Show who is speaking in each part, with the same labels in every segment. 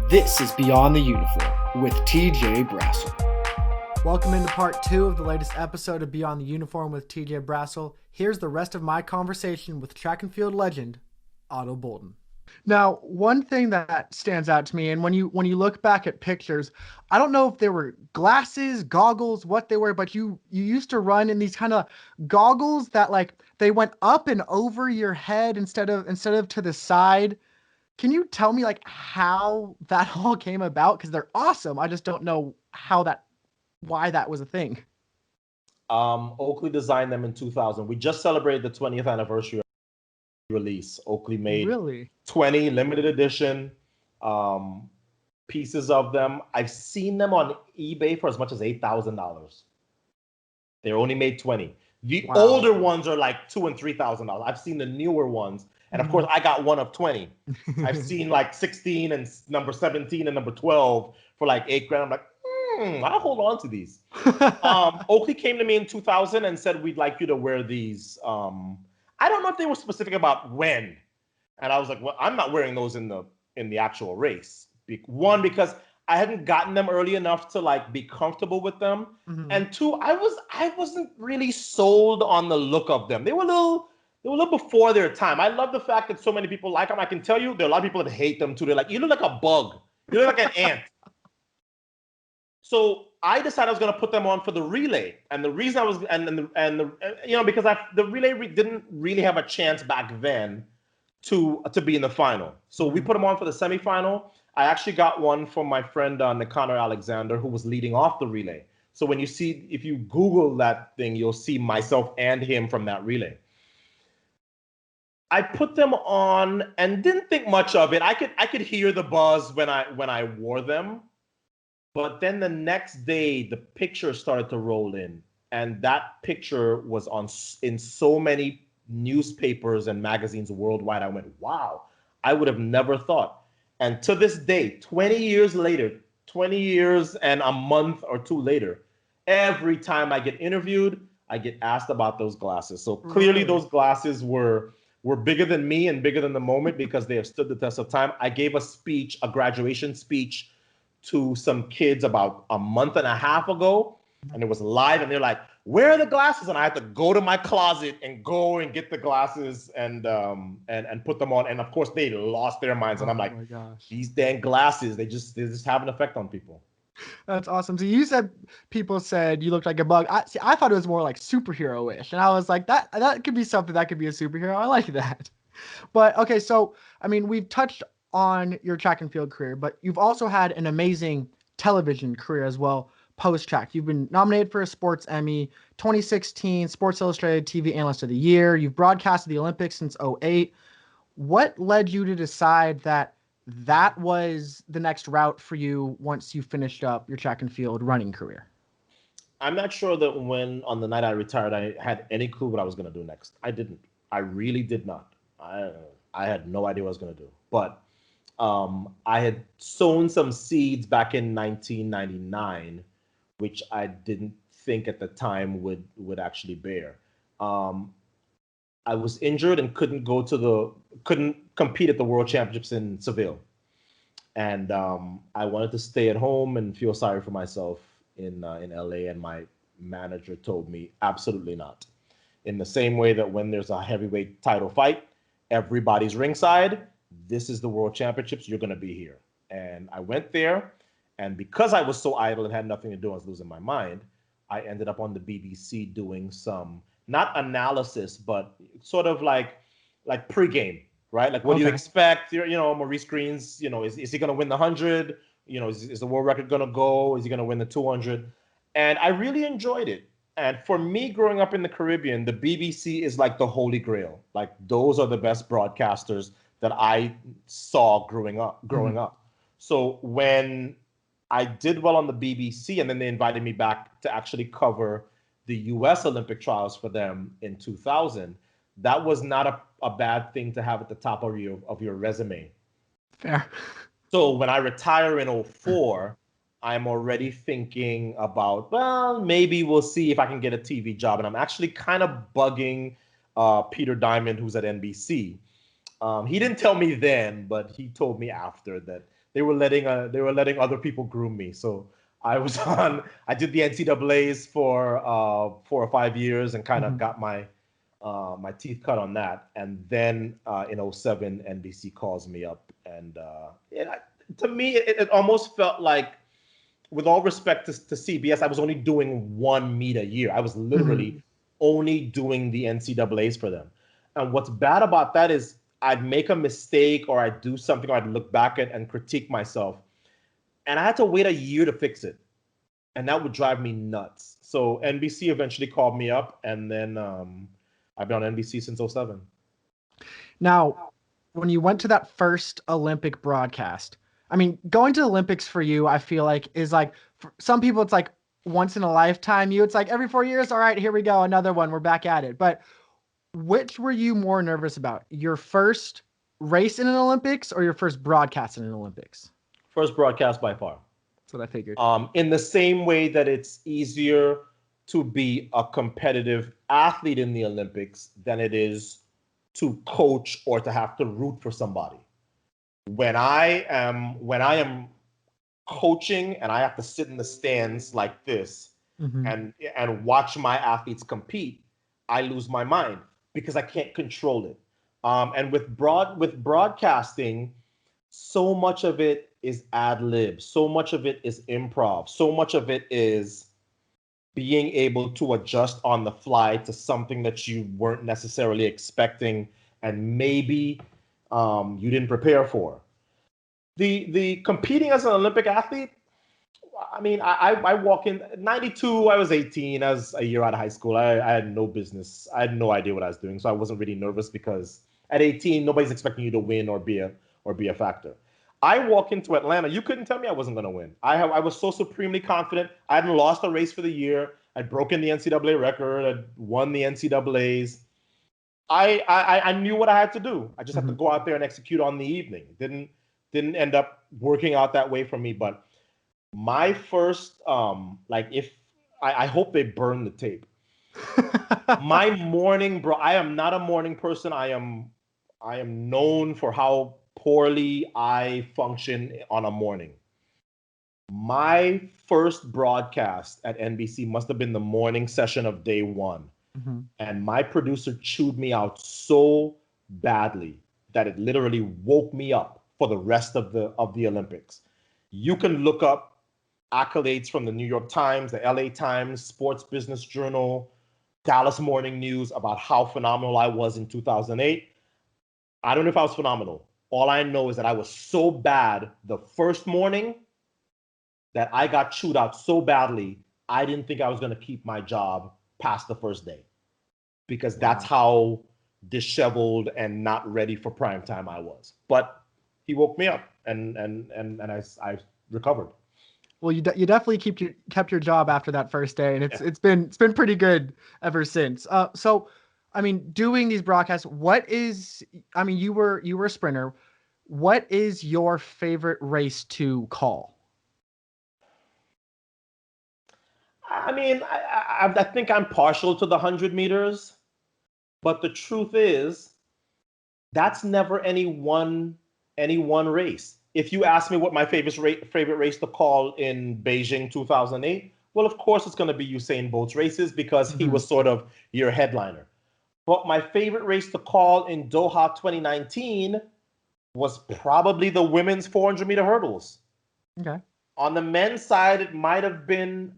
Speaker 1: This is Beyond the Uniform with TJ Brassil.
Speaker 2: Welcome into part 2 of the latest episode of Beyond the Uniform with TJ Brassil. Here's the rest of my conversation with track and field legend, Ato Boldon. Now, one thing that stands out to me, and when you look back at pictures, I don't know if they were glasses, goggles, what they were, but you used to run in these kind of goggles that they went up and over your head instead of to the side. Can you tell me how that all came about? Because they're awesome. I just don't know why that was a thing.
Speaker 3: Oakley designed them in 2000. We just celebrated the 20th anniversary release. Oakley made 20 limited edition pieces of them. I've seen them on eBay for as much as $8,000. They're only made 20. The older ones are like $2,000 and $3,000. I've seen the newer ones. And of course, I got one of 20. I've seen 16 and number 17 and number 12 for $8,000. I'm like, I'll hold on to these. Oakley came to me in 2000 and said, we'd like you to wear these. I don't know if they were specific about when. And I was like, well, I'm not wearing those in the actual race. One, because I hadn't gotten them early enough to be comfortable with them. Mm-hmm. And two, I wasn't really sold on the look of them. They were a little before their time. I love the fact that so many people like them. I can tell you there are a lot of people that hate them too. They're like, you look like a bug. You look like an ant. So I decided I was going to put them on for the relay. And the reason I was, because the relay didn't really have a chance back then to be in the final. So we put them on for the semifinal. I actually got one from my friend Nicanor Alexander, who was leading off the relay. So if you Google that thing, you'll see myself and him from that relay. I put them on and didn't think much of it. I could hear the buzz when I wore them. But then the next day, the picture started to roll in. And that picture was in so many newspapers and magazines worldwide. I went, wow, I would have never thought. And to this day, 20 years later, 20 years and a month or two later, every time I get interviewed, I get asked about those glasses. So clearly those glasses were bigger than me and bigger than the moment because they have stood the test of time. I gave a graduation speech to some kids about a month and a half ago, and it was live, and they're like, where are the glasses? And I had to go to my closet and go and get the glasses and put them on. And of course they lost their minds. And I'm like, these dang glasses, they just have an effect on people.
Speaker 2: That's awesome. So you said people said you looked like a bug. I thought it was more like superhero-ish. And I was like, that could be something that could be a superhero. I like that. But okay, so I mean, we've touched on your track and field career, but you've also had an amazing television career as well, post-track. You've been nominated for a Sports Emmy, 2016 Sports Illustrated TV Analyst of the Year. You've broadcasted the Olympics since 2008. What led you to decide that was the next route for you once you finished up your track and field running career?
Speaker 3: I'm not sure that on the night I retired, I had any clue what I was going to do next. I didn't. I really did not. I had no idea what I was going to do. But I had sown some seeds back in 1999, which I didn't think at the time would actually bear. I was injured and couldn't compete at the World Championships in Seville. And I wanted to stay at home and feel sorry for myself in LA. And my manager told me, absolutely not. In the same way that when there's a heavyweight title fight, everybody's ringside. This is the World Championships. You're going to be here. And I went there. And because I was so idle and had nothing to do, I was losing my mind. I ended up on the BBC doing some, not analysis, but sort of like pregame, right? Like, what do you expect? Maurice Green's, is he going to win the 100? Is the world record going to go? Is he going to win the 200? And I really enjoyed it. And for me, growing up in the Caribbean, the BBC is like the holy grail. Like, those are the best broadcasters that I saw growing up. So when I did well on the BBC, and then they invited me back to actually cover the U.S. Olympic trials for them in 2000, that was not a bad thing to have at the top of your resume.
Speaker 2: Fair.
Speaker 3: So when I retire in 2004, I'm already thinking about, well, maybe we'll see if I can get a TV job. And I'm actually kind of bugging Peter Diamond, who's at NBC. He didn't tell me then, but he told me after that they were letting other people groom me. So I was I did the NCAAs for 4 or 5 years and kind of got my my teeth cut on that. And then in '07, NBC calls me up, and to me, it almost felt like, with all respect to CBS, I was only doing one meet a year. I was literally only doing the NCAAs for them. And what's bad about that is I'd make a mistake or I'd do something, or I'd look back at and critique myself. And I had to wait a year to fix it. And that would drive me nuts. So NBC eventually called me up, and then I've been on NBC since '07.
Speaker 2: Now, when you went to that first Olympic broadcast, I mean, going to the Olympics for you, I feel like is like, for some people, it's like once in a lifetime. It's like every 4 years. All right, here we go. Another one. We're back at it. But which were you more nervous about? Your first race in an Olympics or your first broadcast in an Olympics?
Speaker 3: First broadcast by far.
Speaker 2: That's what I figured.
Speaker 3: In the same way that it's easier to be a competitive athlete in the Olympics than it is to coach or to have to root for somebody. When I am coaching and I have to sit in the stands like this and watch my athletes compete, I lose my mind because I can't control it. And with broadcasting, so much of it is ad lib, so much of it is improv, so much of it is being able to adjust on the fly to something that you weren't necessarily expecting and maybe you didn't prepare for. The competing as an Olympic athlete, I mean, I walk in '92. I was 18. I was a year out of high school. I had no business. I had no idea what I was doing, so I wasn't really nervous because at 18, nobody's expecting you to win or be a factor. I walk into Atlanta. You couldn't tell me I wasn't going to win. I was so supremely confident. I hadn't lost a race for the year. I'd broken the NCAA record. I'd won the NCAAs. I knew what I had to do. I just had to go out there and execute on the evening. Didn't end up working out that way for me. But my first, I hope they burn the tape. My morning, bro. I am not a morning person. I am known for how poorly I function on a morning. My first broadcast at NBC must have been the morning session of day one. And my producer chewed me out so badly that it literally woke me up for the rest of the Olympics. You can look up accolades from the New York Times, the LA Times, Sports Business Journal, Dallas Morning News about how phenomenal I was in 2008. I don't know if I was phenomenal. All I know is that I was so bad the first morning that I got chewed out so badly, I didn't think I was going to keep my job past the first day, because that's how disheveled and not ready for prime time I was. But he woke me up, and I recovered.
Speaker 2: Well, you definitely kept your job after that first day, and it's been pretty good ever since. So, I mean, doing these broadcasts, you were a sprinter. What is your favorite race to call?
Speaker 3: I mean, I think I'm partial to the 100 meters, but the truth is, that's never any one race. If you ask me what my favorite race to call in Beijing 2008, well, of course it's going to be Usain Bolt's races because he was sort of your headliner. But my favorite race to call in Doha 2019 was probably the women's 400-meter hurdles.
Speaker 2: Okay.
Speaker 3: On the men's side, it might have been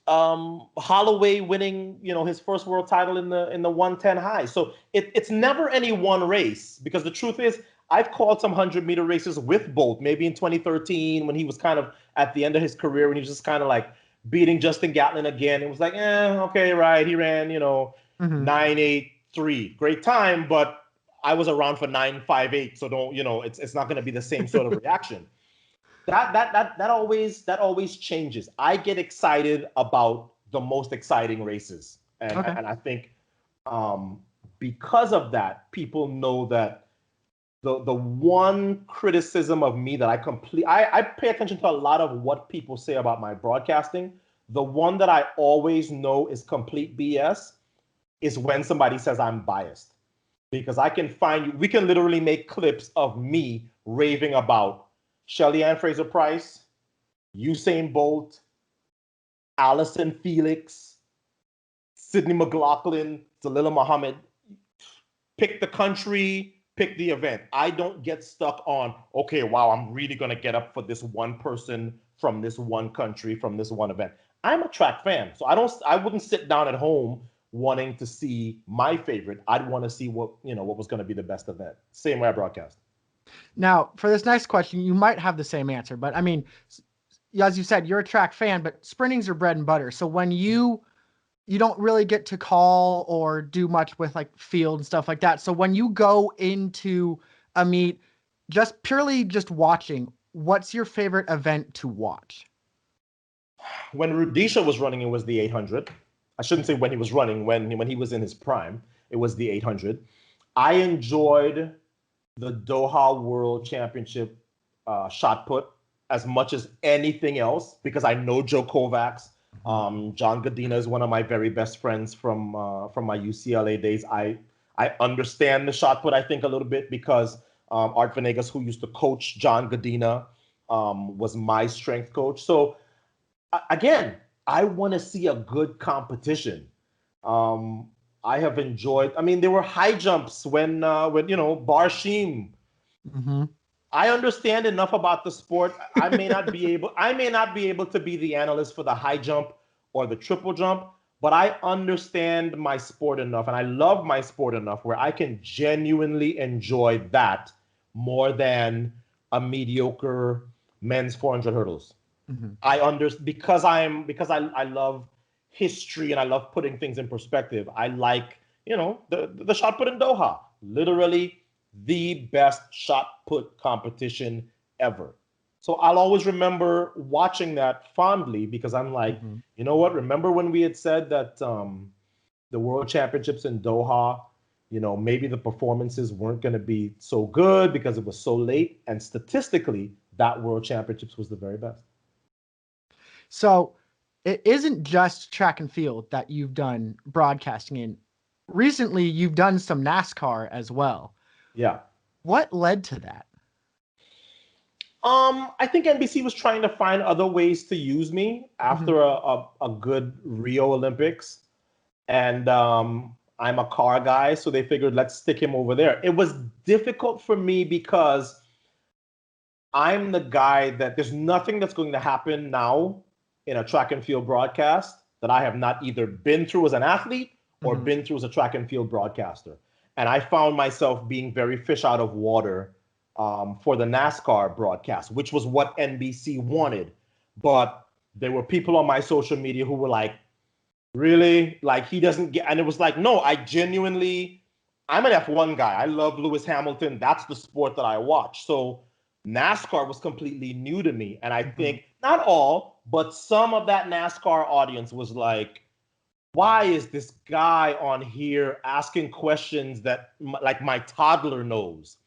Speaker 3: Holloway winning, his first world title in the 110 high. So it's never any one race, because the truth is, I've called some 100-meter races with Bolt, maybe in 2013 when he was kind of at the end of his career, when he was just kind of like beating Justin Gatlin again. It was like, okay, right. He ran, 9.83, great time, but I was around for 9.58, so don't, it's not going to be the same sort of reaction. That always changes. I get excited about the most exciting races, and I think because of that, people know that the one criticism of me that I pay attention to a lot of what people say about my broadcasting. The one that I always know is complete BS is when somebody says I'm biased, because we can literally make clips of me raving about Shelly Ann Fraser-Price, Usain Bolt, Allison Felix, Sydney McLaughlin, Dalilah Muhammad. Pick the country, pick the event. I don't get stuck on, okay, wow, I'm really going to get up for this one person from this one country, from this one event. I'm a track fan, so I wouldn't sit down at home wanting to see my favorite. I'd want to see what was going to be the best event. Same way I broadcast.
Speaker 2: Now, for this next question, you might have the same answer, but I mean, as you said, you're a track fan, but sprinting's your bread and butter. So when you don't really get to call or do much with like field and stuff like that. So when you go into a meet, just purely watching, what's your favorite event to watch?
Speaker 3: When Rudisha was running, it was the 800. I shouldn't say when he was running, when he was in his prime, it was the 800. I enjoyed the Doha World Championship shot put as much as anything else because I know Joe Kovacs. John Godina is one of my very best friends from my UCLA days. I understand the shot put, I think, a little bit because Art Venegas, who used to coach John Godina, was my strength coach. So again, I want to see a good competition. I have enjoyed. I mean, there were high jumps when Barshim.
Speaker 2: Mm-hmm.
Speaker 3: I understand enough about the sport. I may not be able to be the analyst for the high jump or the triple jump, but I understand my sport enough and I love my sport enough where I can genuinely enjoy that more than a mediocre men's 400 hurdles. Mm-hmm. Because I love history and I love putting things in perspective. I like, the shot put in Doha. Literally the best shot put competition ever. So I'll always remember watching that fondly because I'm like, you know what? Remember when we had said that the World Championships in Doha, maybe the performances weren't going to be so good because it was so late. And statistically, that World Championships was the very best.
Speaker 2: So it isn't just track and field that you've done broadcasting in. Recently, you've done some NASCAR as well.
Speaker 3: Yeah.
Speaker 2: What led to that?
Speaker 3: I think NBC was trying to find other ways to use me after a good Rio Olympics. And I'm a car guy, so they figured let's stick him over there. It was difficult for me because I'm the guy that there's nothing that's going to happen now in a track and field broadcast that I have not either been through as an athlete or been through as a track and field broadcaster. And I found myself being very fish out of water for the NASCAR broadcast, which was what NBC wanted. But there were people on my social media who were like, really? Like, he doesn't get, and it was like, no, I'm an F1 guy. I love Lewis Hamilton. That's the sport that I watch. So NASCAR was completely new to me. And I think not all, but some of that NASCAR audience was like, why is this guy on here asking questions that like my toddler knows?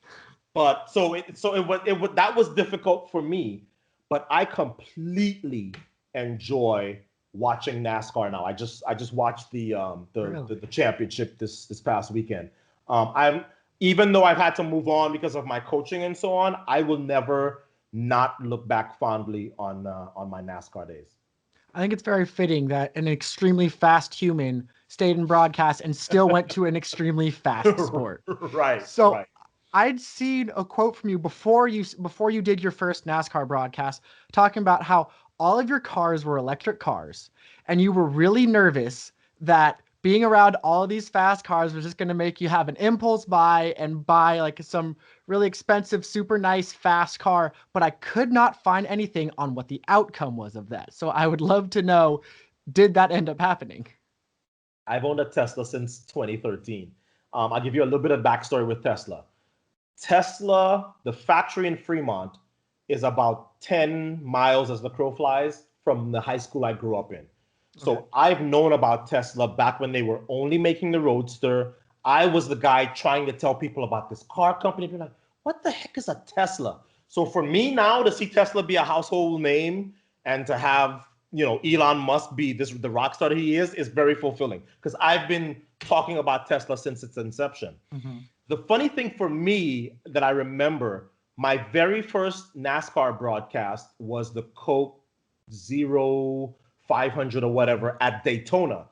Speaker 3: But that was difficult for me, but I completely enjoy watching NASCAR now. I just watched the championship this past weekend. Even though I've had to move on because of my coaching and so on, I will never not look back fondly on my NASCAR days.
Speaker 2: I think it's very fitting that an extremely fast human stayed in broadcast and still went to an extremely fast sport.
Speaker 3: Right.
Speaker 2: So
Speaker 3: right.
Speaker 2: I'd seen a quote from you before you did your first NASCAR broadcast talking about how all of your cars were electric cars and you were really nervous that being around all of these fast cars was just going to make you have an impulse buy and buy like some really expensive, super nice, fast car. But I could not find anything on what the outcome was of that. So I would love to know, did that end up happening?
Speaker 3: I've owned a Tesla since 2013. I'll give you a little bit of backstory with Tesla. Tesla, the factory in Fremont, is about 10 miles as the crow flies from the high school I grew up in. So I've known about Tesla back when they were only making the Roadster. I was the guy trying to tell people about this car company. They're like, what the heck is a Tesla? So for me now to see Tesla be a household name and to have, Elon Musk be the rock star he is very fulfilling because I've been talking about Tesla since its inception. The funny thing for me that I remember My very first NASCAR broadcast was the Coke 0500 or whatever at Daytona.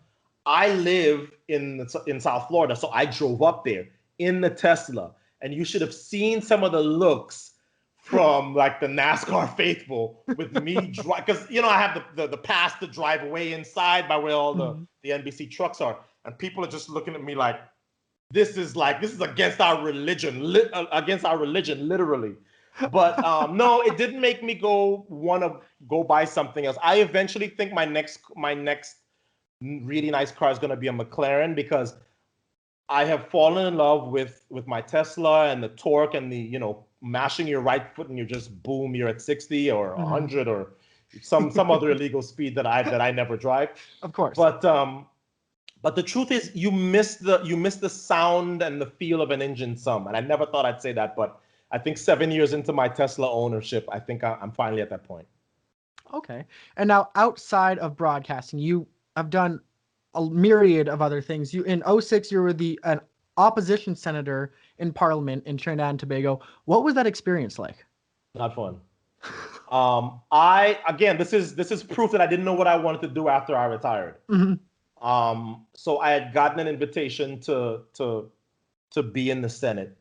Speaker 3: I live in South Florida, so I drove up there in the Tesla, and you should have seen some of the looks from like the NASCAR faithful with me drive, because I have the pass to drive away inside by where all the NBC trucks are, and people are just looking at me like this is against our religion, literally. But no, it didn't make me want to go buy something else. I eventually think my next really nice car is going to be a McLaren, because I have fallen in love with my Tesla and the torque and the mashing your right foot and you just boom, you're at 60 or 100 or some other illegal speed that I never drive.
Speaker 2: Of course.
Speaker 3: But the truth is, you miss the sound and the feel of an engine some. And I never thought I'd say that, but I think 7 years into my Tesla ownership, I think I'm finally at that point.
Speaker 2: Okay. And now, outside of broadcasting, you have done a myriad of other things. In 2006, you were an opposition senator in Parliament in Trinidad and Tobago. What was that experience like?
Speaker 3: Not fun. This is proof that I didn't know what I wanted to do after I retired. So I had gotten an invitation to be in the Senate,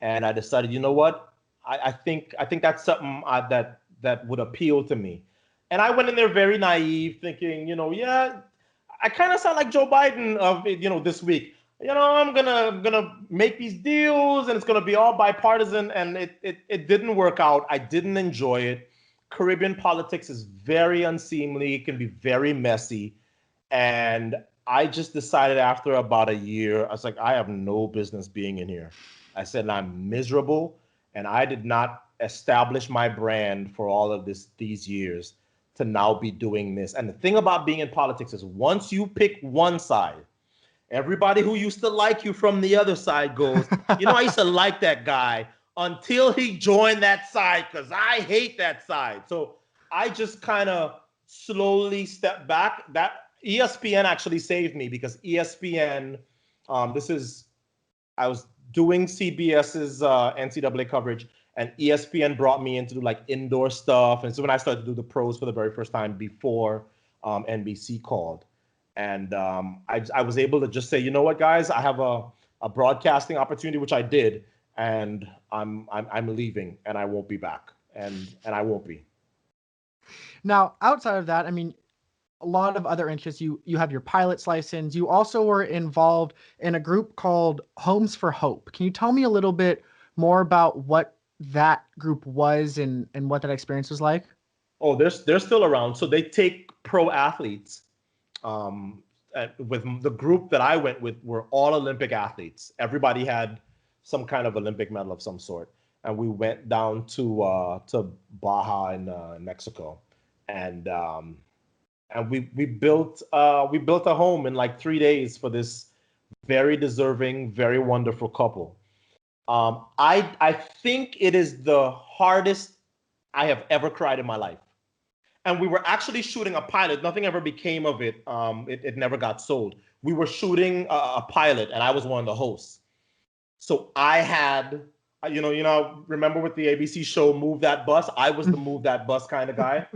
Speaker 3: and I decided, you know what, I think that's something that would appeal to me. And I went in there very naive, thinking, I kind of sound like Joe Biden of this week. I'm gonna make these deals, and it's gonna be all bipartisan, and it didn't work out. I didn't enjoy it. Caribbean politics is very unseemly. It can be very messy. And I just decided after about a year, I was like, I have no business being in here. I said, I'm miserable, and I did not establish my brand for all of these years to now be doing this. And the thing about being in politics is once you pick one side, everybody who used to like you from the other side goes, I used to like that guy until he joined that side because I hate that side. So I just kind of slowly stepped back. That ESPN actually saved me, because ESPN, I was doing CBS's NCAA coverage, and ESPN brought me in to do like indoor stuff. And so when I started to do the pros for the very first time before NBC called. And I was able to just say, you know what, guys, I have a broadcasting opportunity, which I did, and I'm leaving, and I won't be back, and I won't be.
Speaker 2: Now, outside of that, I mean, a lot of other interests. You have your pilot's license. You also were involved in a group called Homes for Hope. Can you tell me a little bit more about what that group was and what that experience was like?
Speaker 3: Oh, they're still around. So they take pro athletes. With the group that I went with were all Olympic athletes. Everybody had some kind of Olympic medal of some sort. And we went down to Baja in Mexico, and we built a home in like 3 days for this very deserving, very wonderful couple. I think it is the hardest I have ever cried in my life. And we were actually shooting a pilot. Nothing ever became of it. It never got sold. We were shooting a pilot, and I was one of the hosts. So I had, remember with the ABC show Move That Bus? I was the Move That Bus kind of guy.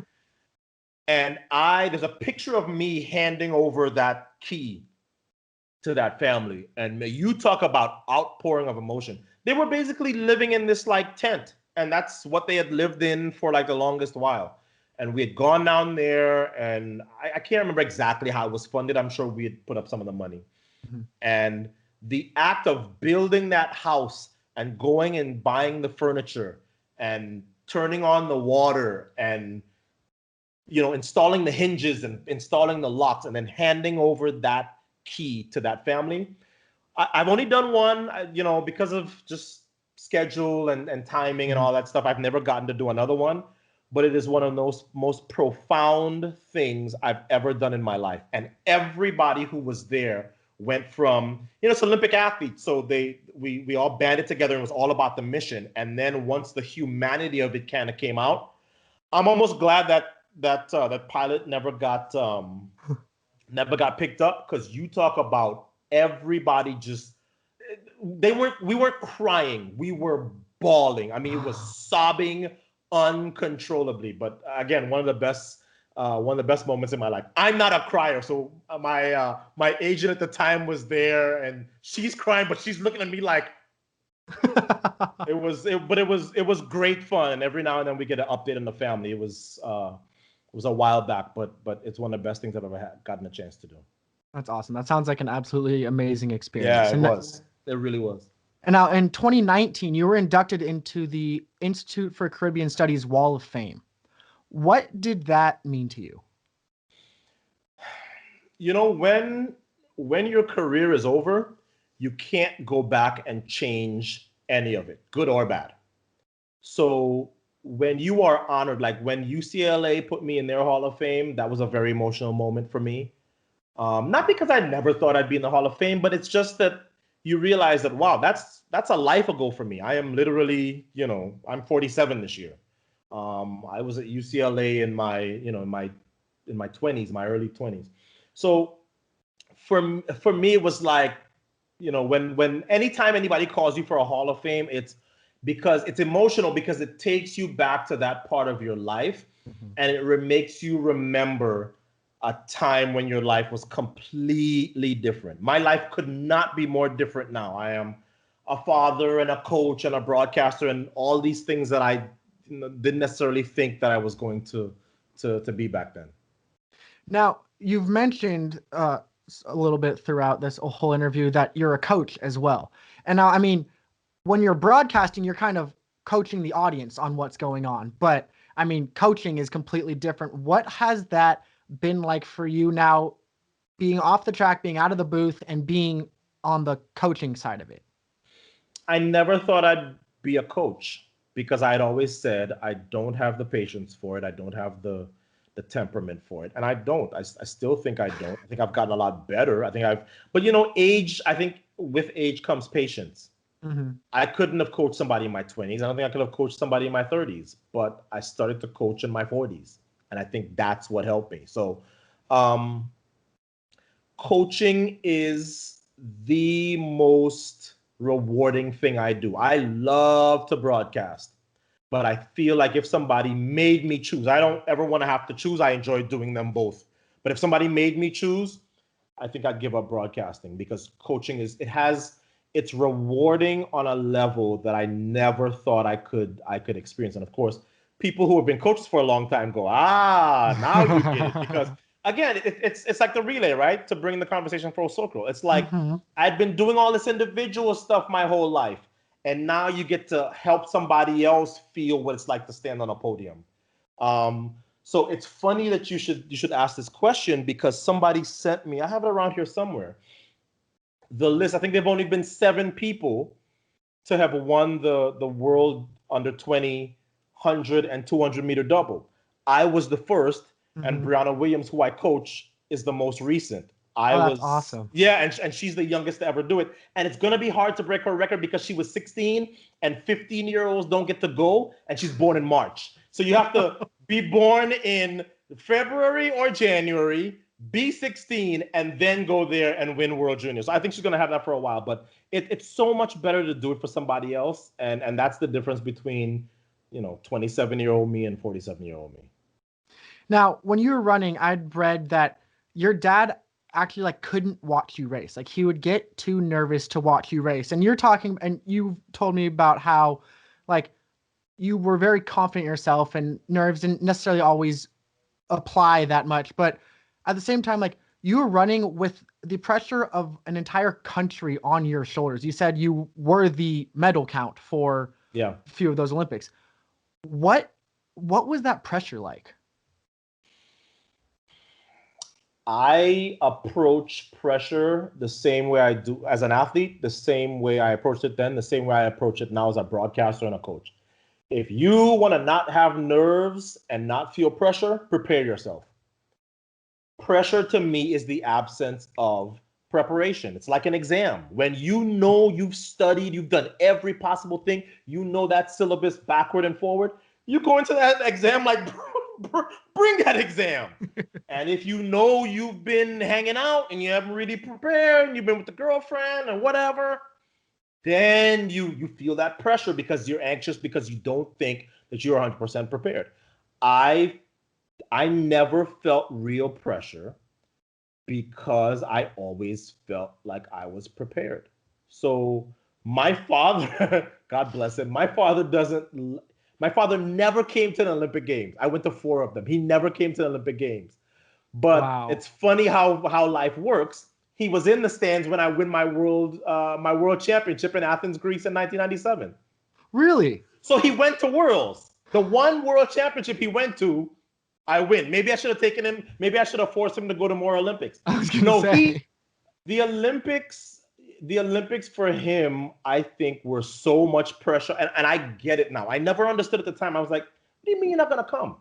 Speaker 3: And there's a picture of me handing over that key to that family. And you talk about outpouring of emotion. They were basically living in this like tent, and that's what they had lived in for like the longest while. And we had gone down there, and I can't remember exactly how it was funded. I'm sure we had put up some of the money. Mm-hmm. And the act of building that house and going and buying the furniture and turning on the water and installing the hinges and installing the locks and then handing over that key to that family. I've only done one, because of just schedule and timing and all that stuff. I've never gotten to do another one, but it is one of those most profound things I've ever done in my life. And everybody who was there went from, it's Olympic athletes. So we all banded together and it was all about the mission. And then once the humanity of it kind of came out, I'm almost glad that pilot never got picked up, because you talk about everybody we weren't crying. We were bawling. I mean, it was sobbing uncontrollably. But again, one of the best moments in my life. I'm not a crier, so my agent at the time was there, and she's crying, but she's looking at me like it was great fun. And every now and then we get an update on the family. It was a while back, but it's one of the best things I've ever gotten a chance to do.
Speaker 2: That's awesome. That sounds like an absolutely amazing experience.
Speaker 3: Yeah, it was. It really was.
Speaker 2: And now in 2019, you were inducted into the Institute for Caribbean Studies Wall of Fame. What did that mean to you?
Speaker 3: You know, when your career is over, you can't go back and change any of it, good or bad. So when you are honored, like when UCLA put me in their Hall of Fame, that was a very emotional moment for me. Not because I never thought I'd be in the Hall of Fame, but it's just that you realize that, wow, that's a life ago for me. I am literally, I'm 47 this year. I was at UCLA in my 20s, my early 20s. So for me, it was like, when anytime anybody calls you for a Hall of Fame, it's because it's emotional, because it takes you back to that part of your life, and it makes you remember a time when your life was completely different. My life could not be more different now. I am a father and a coach and a broadcaster and all these things that I didn't necessarily think that I was going to be back then.
Speaker 2: Now, you've mentioned a little bit throughout this whole interview that you're a coach as well. And now, I mean, when you're broadcasting, you're kind of coaching the audience on what's going on. But I mean, coaching is completely different. What has that been like for you now, being off the track, being out of the booth, and being on the coaching side of it?
Speaker 3: I never thought I'd be a coach because I'd always said I don't have the patience for it. I don't have the temperament for it. And I don't. I still think I don't. I think I've gotten a lot better. But age, I think with age comes patience. Mm-hmm. I couldn't have coached somebody in my 20s. I don't think I could have coached somebody in my 30s, but I started to coach in my 40s. And I think that's what helped me. So coaching is the most rewarding thing I do. I love to broadcast, but I feel like if somebody made me choose, I don't ever want to have to choose. I enjoy doing them both. But if somebody made me choose, I think I'd give up broadcasting, because coaching it's rewarding on a level that I never thought I could experience. And of course, people who have been coaches for a long time go, now you get it. Because again, it's like the relay, right? To bring the conversation full circle. It's like I'd been doing all this individual stuff my whole life, and now you get to help somebody else feel what it's like to stand on a podium. So it's funny that you should ask this question, because somebody sent me, I have it around here somewhere, the list. I think they've only been 7 people to have won the world under 20, 100 and 200 meter double. I was the first, and Brianna Williams, who I coach, is the most recent.
Speaker 2: That's awesome.
Speaker 3: Yeah, and she's the youngest to ever do it. And it's going to be hard to break her record because she was 16, and 15-year-olds don't get to go, and she's born in March. So you have to be born in February or January, be 16, and then go there and win World Juniors. So I think she's going to have that for a while, but it's so much better to do it for somebody else. And that's the difference between, 27-year-old me and 47-year-old me.
Speaker 2: Now, when you were running, I'd read that your dad actually couldn't watch you race. He would get too nervous to watch you race. And you told me about how you were very confident in yourself, and nerves didn't necessarily always apply that much. But at the same time, you were running with the pressure of an entire country on your shoulders. You said you were the medal count for a few of those Olympics. What was that pressure like?
Speaker 3: I approach pressure the same way I do as an athlete, the same way I approached it then, the same way I approach it now as a broadcaster and a coach. If you want to not have nerves and not feel pressure, prepare yourself. Pressure to me is the absence of preparation. It's like an exam. When you've studied, you've done every possible thing, that syllabus backward and forward, you go into that exam bring that exam. And if you've been hanging out and you haven't really prepared, and you've been with the girlfriend or whatever, then you feel that pressure because you're anxious because you don't think that you're 100% prepared. I never felt real pressure because I always felt like I was prepared. So my father, God bless him, my father never came to the Olympic Games. I went to 4 of them. He never came to the Olympic Games. But
Speaker 2: Wow.
Speaker 3: it's funny how life works. He was in the stands when I win my world championship in Athens, Greece in 1997.
Speaker 2: Really?
Speaker 3: So he went to Worlds. The one world championship he went to, I win. Maybe I should have taken him. Maybe I should have forced him to go to more Olympics.
Speaker 2: I was gonna say.
Speaker 3: The Olympics for him, I think, were so much pressure. And I get it now. I never understood at the time. I was like, what do you mean you're not going to come?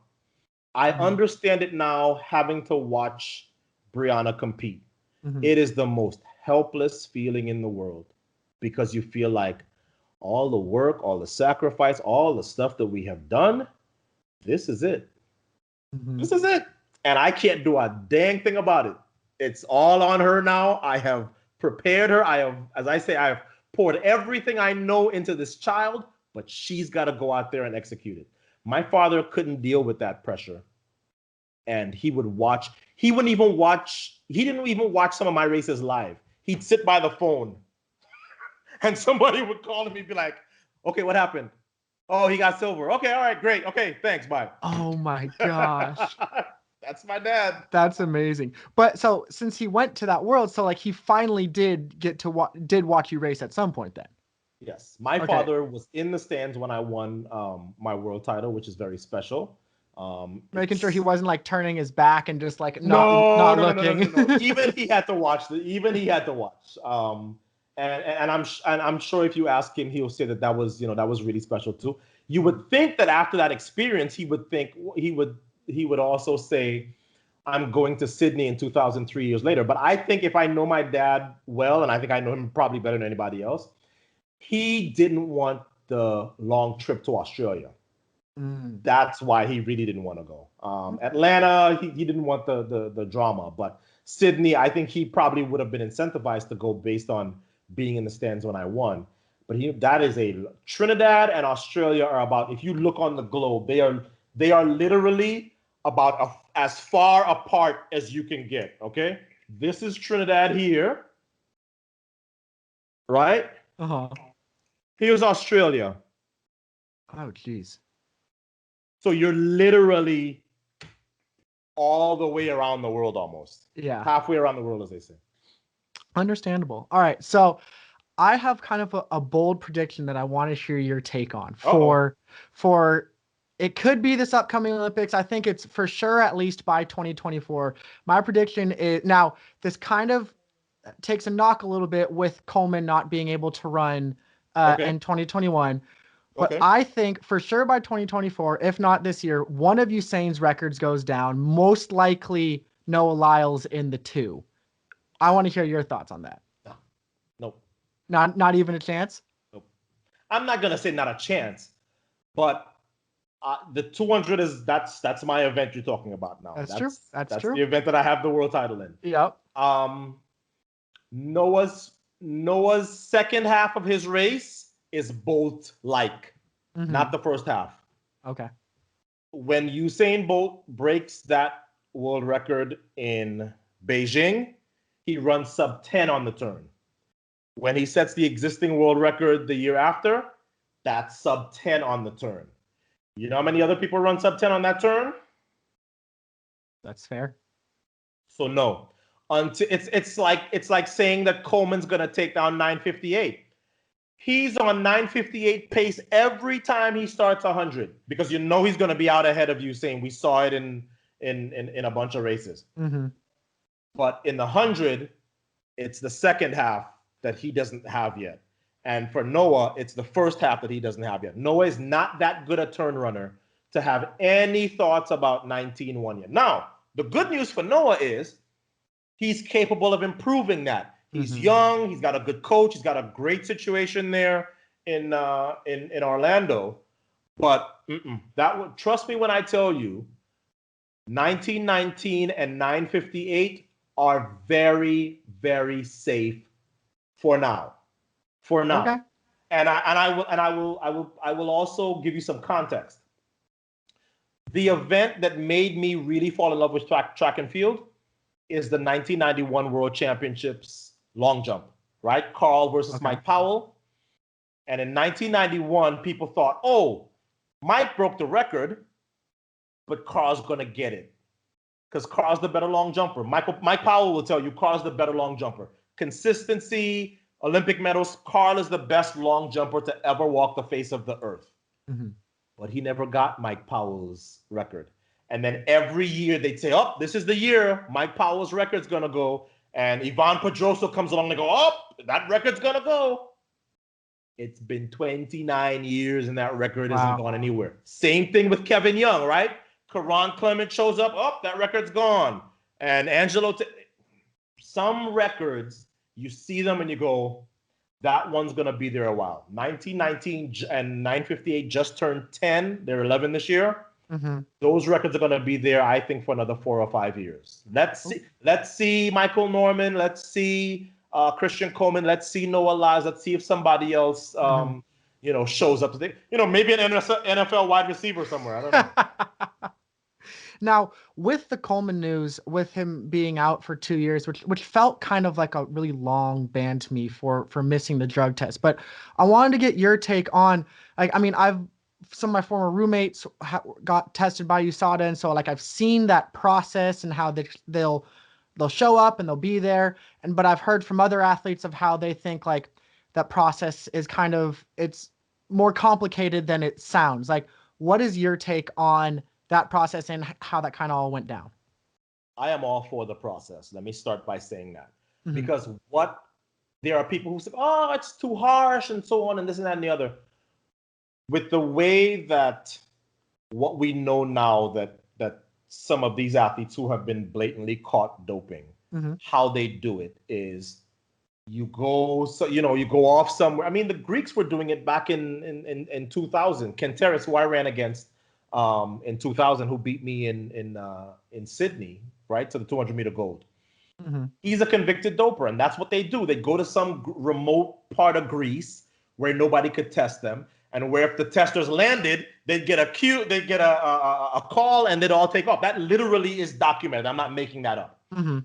Speaker 3: I understand it now, having to watch Brianna compete. It is the most helpless feeling in the world because you feel like all the work, all the sacrifice, all the stuff that we have done, this is it. This is it. And I can't do a dang thing about it. It's all on her now. I have prepared her. I have poured everything I know into this child, but she's got to go out there and execute it. My father couldn't deal with that pressure. And he didn't even watch some of my races live. He'd sit by the phone and somebody would call him and be like, okay, what happened? Oh, he got silver. Okay, all right, great. Okay, thanks, bye.
Speaker 2: Oh my gosh.
Speaker 3: That's my dad.
Speaker 2: That's amazing. But so since he went to that world, so like he finally did get to watch you race at some point then.
Speaker 3: Yes. My father was in the stands when I won my world title, which is very special.
Speaker 2: Making sure he wasn't like turning his back and just like not looking.
Speaker 3: No. Even he had to watch. And I'm sure if you ask him, he'll say that was really special too. You would think that after that experience, he would also say, I'm going to Sydney in 2003 years later. But I think if I know my dad well, and I think I know him probably better than anybody else, he didn't want the long trip to Australia. That's why he really didn't want to go. Atlanta, he didn't want the drama. But Sydney, I think he probably would have been incentivized to go based on being in the stands when I won. But Trinidad and Australia are about, if you look on the globe, they are literally about as far apart as you can get. Okay, this is Trinidad here, right? Here's Australia.
Speaker 2: Oh, geez.
Speaker 3: So you're literally all the way around the world almost.
Speaker 2: Yeah.
Speaker 3: Halfway around the world, as they say.
Speaker 2: Understandable. All right. So I have kind of a bold prediction that I want to hear your take on for it could be this upcoming Olympics. I think it's for sure at least by 2024. My prediction is, now this kind of takes a knock a little bit with Coleman not being able to run in 2021. But I think for sure by 2024, if not this year, one of Usain's records goes down, most likely Noah Lyles in the 2. I want to hear your thoughts on that.
Speaker 3: Nope.
Speaker 2: Not even a chance?
Speaker 3: Nope. I'm not going to say not a chance, but the 200 that's my event you're talking about now.
Speaker 2: That's true. That's true.
Speaker 3: The event that I have the world title in.
Speaker 2: Yep.
Speaker 3: Noah's second half of his race is Bolt-like, not the first half.
Speaker 2: Okay.
Speaker 3: When Usain Bolt breaks that world record in Beijing, he runs sub 10 on the turn. When he sets the existing world record the year after, that's sub 10 on the turn. You know how many other people run sub 10 on that turn?
Speaker 2: That's fair.
Speaker 3: So no. It's like saying that Coleman's gonna take down 958. He's on 958 pace every time he starts 100 because you know he's gonna be out ahead of Usain. We saw it in a bunch of races. But in the 100, it's the second half that he doesn't have yet. And for Noah, it's the first half that he doesn't have yet. Noah is not that good a turn runner to have any thoughts about 19-1 yet. Now, the good news for Noah is he's capable of improving that. He's young. He's got a good coach. He's got a great situation there in Orlando. But trust me when I tell you, 1919 and 958 are very, very safe for now. Okay. And I will also give you some context. The event that made me really fall in love with track and field is the 1991 World Championships long jump, right? Carl versus Mike Powell. And in 1991, people thought, oh, Mike broke the record, but Carl's going to get it because Carl's the better long jumper. Mike Powell will tell you Carl's the better long jumper. Consistency, Olympic medals, Carl is the best long jumper to ever walk the face of the earth. Mm-hmm. But he never got Mike Powell's record. And then every year they'd say, oh, this is the year Mike Powell's record's going to go. And Ivan Pedroso comes along and go, oh, that record's going to go. It's been 29 years and that record isn't gone anywhere. Same thing with Kevin Young, right? Karan Clement shows up, oh, that record's gone. And Angelo, some records, you see them and you go, that one's going to be there a while. 1919 and 958 just turned 10. They're 11 this year. Mm-hmm. Those records are going to be there, I think, for another 4 or 5 years. Let's see Michael Norman. Let's see Christian Coleman. Let's see Noah Lyles. Let's see if somebody else, shows up. Maybe an NFL wide receiver somewhere. I don't know.
Speaker 2: Now, with the Coleman news, with him being out for 2 years, which felt kind of like a really long ban to me for missing the drug test, but I wanted to get your take on, some of my former roommates got tested by USADA, and so I've seen that process and how they'll show up and they'll be there, but I've heard from other athletes of how they think that process is it's more complicated than it sounds. What is your take on that process and how that kind of all went down?
Speaker 3: I am all for the process. Let me start by saying that. Mm-hmm. Because there are people who say, oh, it's too harsh and so on and this and that and the other. With the way that what we know now that some of these athletes who have been blatantly caught doping, mm-hmm. how they do it is you go off somewhere. I mean, the Greeks were doing it back in 2000. Kenteris, who I ran against, in 2000, who beat me in Sydney, right, to the 200-meter gold. Mm-hmm. He's a convicted doper, and that's what they do. They go to some remote part of Greece where nobody could test them, and where if the testers landed, they'd get a call, and they'd all take off. That literally is documented. I'm not making that up. Mm-hmm.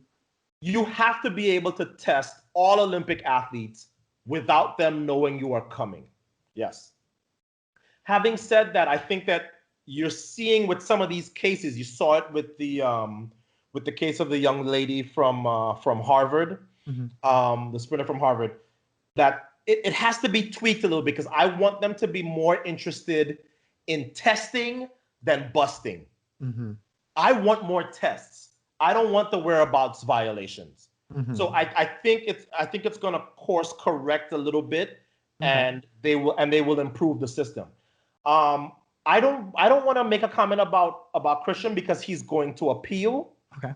Speaker 3: You have to be able to test all Olympic athletes without them knowing you are coming. Yes. Having said that, I think that you're seeing with some of these cases, you saw it with the case of the young lady from Harvard, mm-hmm. The sprinter from Harvard, that it has to be tweaked a little bit because I want them to be more interested in testing than busting. Mm-hmm. I want more tests. I don't want the whereabouts violations. Mm-hmm. So I think it's going to course correct a little bit, mm-hmm. and they will improve the system. I don't want to make a comment about Christian because he's going to appeal. Okay.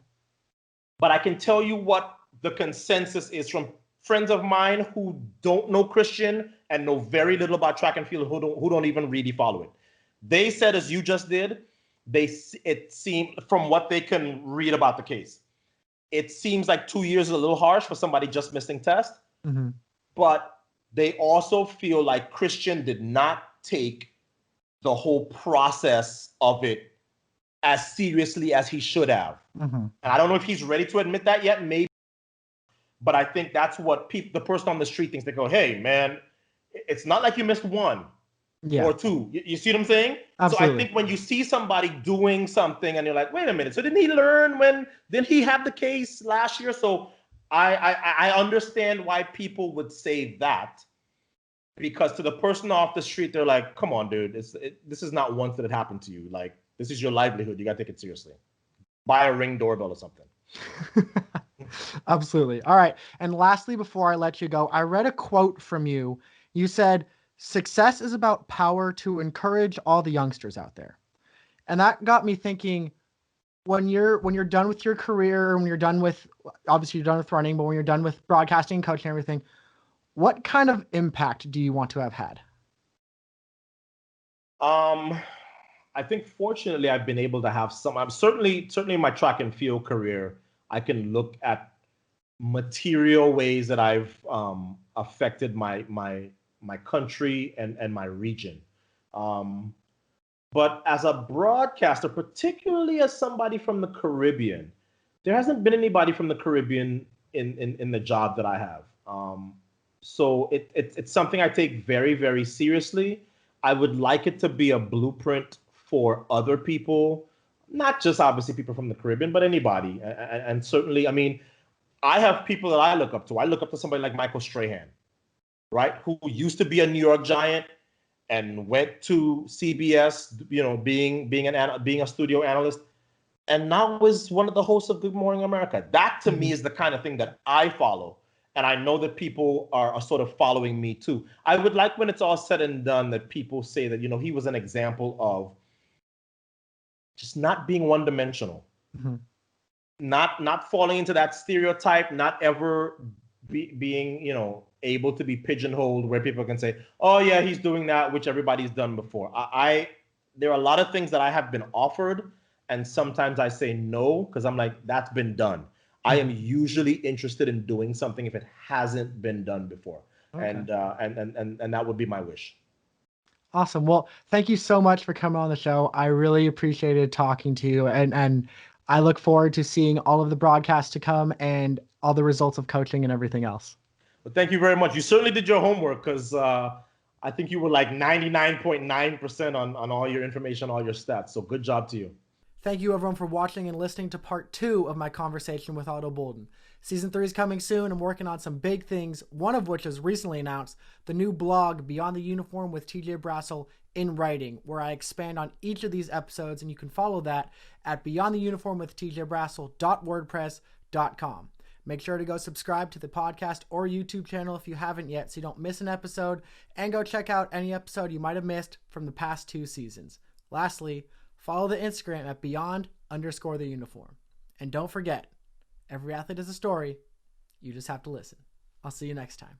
Speaker 3: But I can tell you what the consensus is from friends of mine who don't know Christian and know very little about track and field, who don't even really follow it. They said, as you just did, it seemed from what they can read about the case, it seems like 2 years is a little harsh for somebody just missing test. Mm-hmm. But they also feel like Christian did not take the whole process of it as seriously as he should have. Mm-hmm. And I don't know if he's ready to admit that yet, maybe. But I think that's what the person on the street thinks. They go, hey, man, it's not like you missed one or two. You see what I'm saying? Absolutely. So I think when you see somebody doing something and you're like, wait a minute, so didn't he learn didn't he have the case last year? So I understand why people would say that. Because to the person off the street, they're like, come on, dude, this is not once that it happened to you. Like, this is your livelihood. You got to take it seriously. Buy a Ring doorbell or something.
Speaker 2: Absolutely. All right. And lastly, before I let you go, I read a quote from you. You said, success is about power to encourage all the youngsters out there. And that got me thinking, when you're done with your career, when you're done with, obviously you're done with running, but when you're done with broadcasting, coaching, everything, what kind of impact do you want to have had?
Speaker 3: I think fortunately I've been able to have some. I'm certainly in my track and field career, I can look at material ways that I've affected my my country and my region. But as a broadcaster, particularly as somebody from the Caribbean, there hasn't been anybody from the Caribbean in the job that I have. So it's something I take very, very seriously. I would like it to be a blueprint for other people, not just obviously people from the Caribbean, but anybody. And certainly, I mean, I have people that I look up to. I look up to somebody like Michael Strahan, right? Who used to be a New York Giant and went to CBS, being a studio analyst, and now is one of the hosts of Good Morning America. That to me is the kind of thing that I follow. And I know that people are sort of following me too. I would like when it's all said and done that people say that, he was an example of just not being one-dimensional, not falling into that stereotype, not ever being, able to be pigeonholed where people can say, oh yeah, he's doing that, which everybody's done before. There are a lot of things that I have been offered, and sometimes I say no, because I'm like, that's been done. I am usually interested in doing something if it hasn't been done before. Okay. And that would be my wish.
Speaker 2: Awesome. Well, thank you so much for coming on the show. I really appreciated talking to you, and I look forward to seeing all of the broadcasts to come and all the results of coaching and everything else.
Speaker 3: Well, thank you very much. You certainly did your homework, because I think you were like 99.9% on all your information, all your stats. So good job to you.
Speaker 2: Thank you everyone for watching and listening to part 2 of my conversation with Ato Boldon. Season 3 is coming soon. I'm working on some big things, one of which is recently announced, the new blog Beyond the Uniform with TJ Brassil in writing, where I expand on each of these episodes, and you can follow that at beyondtheuniformwithtjbrassil.wordpress.com. Make sure to go subscribe to the podcast or YouTube channel if you haven't yet, so you don't miss an episode, and go check out any episode you might have missed from the past 2 seasons. Lastly, follow the Instagram at beyond_the_uniform. And don't forget, every athlete is a story. You just have to listen. I'll see you next time.